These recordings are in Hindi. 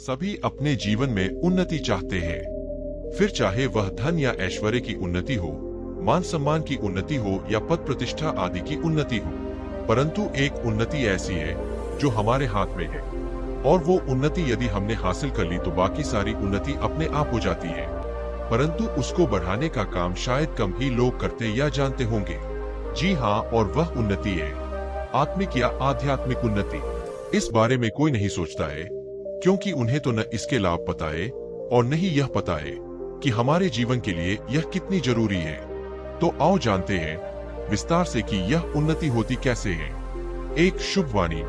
सभी अपने जीवन में उन्नति चाहते हैं, फिर चाहे वह धन या ऐश्वर्य की उन्नति हो, मान सम्मान की उन्नति हो या पद प्रतिष्ठा आदि की उन्नति हो। परंतु एक उन्नति ऐसी है जो हमारे हाथ में है, और वो उन्नति यदि हमने हासिल कर ली तो बाकी सारी उन्नति अपने आप हो जाती है। परंतु उसको बढ़ाने का काम शायद कम ही लोग करते या जानते होंगे। जी हाँ, और वह उन्नति है आत्मिक या आध्यात्मिक उन्नति। इस बारे में कोई नहीं सोचता है, क्योंकि उन्हें तो न इसके लाभ पता है और न ही यह पता है कि हमारे जीवन के लिए यह कितनी जरूरी है। तो आओ जानते हैं विस्तार से कि यह उन्नति होती कैसे है। एक शुभ वाणी।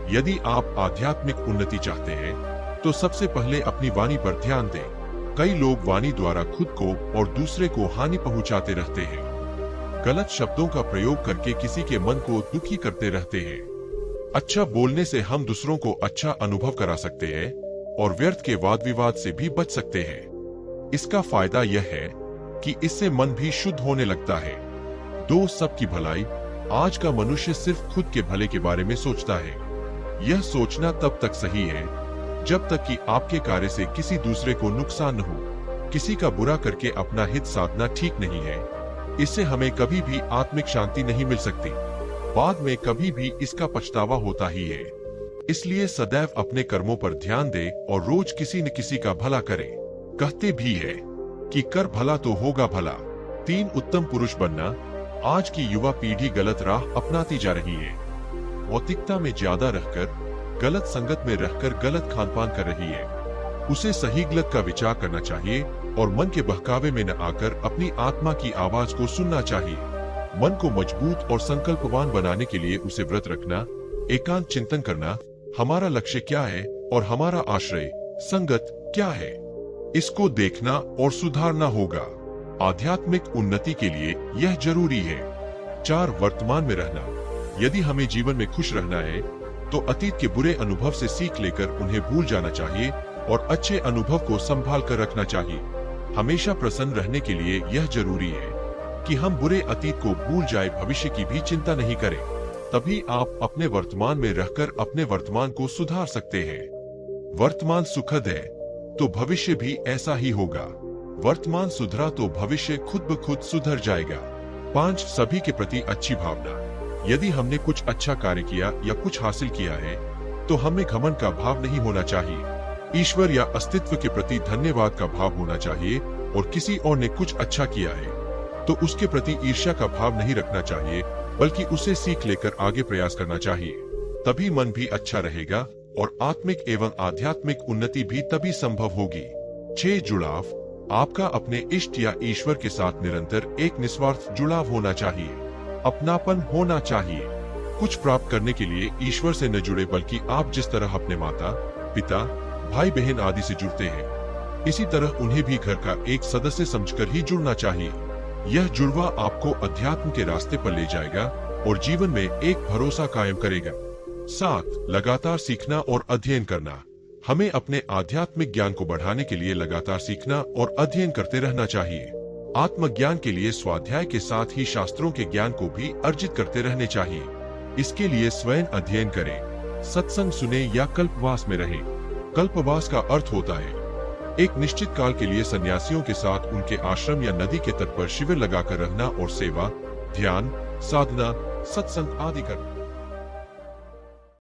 यदि आप आध्यात्मिक उन्नति चाहते हैं तो सबसे पहले अपनी वाणी पर ध्यान दें। कई लोग वाणी द्वारा खुद को और दूसरे को हानि पहुंचाते रहते हैं। गलत शब्दों का प्रयोग करके किसी के मन को दुखी करते रहते हैं। अच्छा बोलने से हम दूसरों को अच्छा अनुभव करा सकते हैं और व्यर्थ के वाद विवाद से भी बच सकते हैं। इसका फायदा यह है कि इससे मन भी शुद्ध होने लगता है। दो सबकी भलाई। आज का मनुष्य सिर्फ खुद के भले के बारे में सोचता है। यह सोचना तब तक सही है जब तक कि आपके कार्य से किसी दूसरे को नुकसान न हो। किसी का बुरा करके अपना हित साधना ठीक नहीं है। इससे हमें कभी भी आत्मिक शांति नहीं मिल सकती। बाद में कभी भी इसका पछतावा होता ही है। इसलिए सदैव अपने कर्मों पर ध्यान दे और रोज किसी न किसी का भला करे। कहते भी है कि कर भला तो होगा भला। 3 उत्तम पुरुष बनना। आज की युवा पीढ़ी गलत राह अपनाती जा रही है। भौतिकता में ज्यादा रहकर, गलत संगत में रहकर गलत खानपान कर रही है। उसे सही गलत का विचार करना चाहिए और मन के बहकावे में न आकर अपनी आत्मा की आवाज को सुनना चाहिए। मन को मजबूत और संकल्पवान बनाने के लिए उसे व्रत रखना, एकांत चिंतन करना, हमारा लक्ष्य क्या है और हमारा आश्रय संगत क्या है, इसको देखना और सुधारना होगा। आध्यात्मिक उन्नति के लिए यह जरूरी है। 4 वर्तमान में रहना। यदि हमें जीवन में खुश रहना है तो अतीत के बुरे अनुभव से सीख लेकर उन्हें भूल जाना चाहिए और अच्छे अनुभव को संभाल कर रखना चाहिए। हमेशा प्रसन्न रहने के लिए यह जरूरी है कि हम बुरे अतीत को भूल जाए, भविष्य की भी चिंता नहीं करें। तभी आप अपने वर्तमान में रहकर अपने वर्तमान को सुधार सकते हैं। वर्तमान सुखद है तो भविष्य भी ऐसा ही होगा। वर्तमान सुधरा तो भविष्य खुद ब खुद सुधर जाएगा। 5 सभी के प्रति अच्छी भावना। यदि हमने कुछ अच्छा कार्य किया या कुछ हासिल किया है तो हमें घमंड का भाव नहीं होना चाहिए। ईश्वर या अस्तित्व के प्रति धन्यवाद का भाव होना चाहिए और किसी और ने कुछ अच्छा किया है तो उसके प्रति ईर्ष्या का भाव नहीं रखना चाहिए, बल्कि उसे सीख लेकर आगे प्रयास करना चाहिए। तभी मन भी अच्छा रहेगा और आत्मिक एवं आध्यात्मिक उन्नति भी तभी संभव होगी। 6 जुड़ाव। आपका अपने इष्ट या ईश्वर के साथ निरंतर एक निस्वार्थ जुड़ाव होना चाहिए। अपनापन होना चाहिए। कुछ प्राप्त करने के लिए ईश्वर से न जुड़े, बल्कि आप जिस तरह अपने माता पिता भाई बहन आदि से जुड़ते हैं, इसी तरह उन्हें भी घर का एक सदस्य समझकर ही जुड़ना चाहिए। यह जुड़वा आपको अध्यात्म के रास्ते पर ले जाएगा और जीवन में एक भरोसा कायम करेगा। 7 लगातार सीखना और अध्ययन करना। हमें अपने आध्यात्मिक ज्ञान को बढ़ाने के लिए लगातार सीखना और अध्ययन करते रहना चाहिए। आत्मज्ञान के लिए स्वाध्याय के साथ ही शास्त्रों के ज्ञान को भी अर्जित करते रहने चाहिए। इसके लिए स्वयं अध्ययन करें, सत्संग सुने या कल्पवास में रहें। कल्पवास का अर्थ होता है एक निश्चित काल के लिए सन्यासियों के साथ उनके आश्रम या नदी के तट पर शिविर लगाकर रहना और सेवा, ध्यान, साधना, सत्संग आदि करना।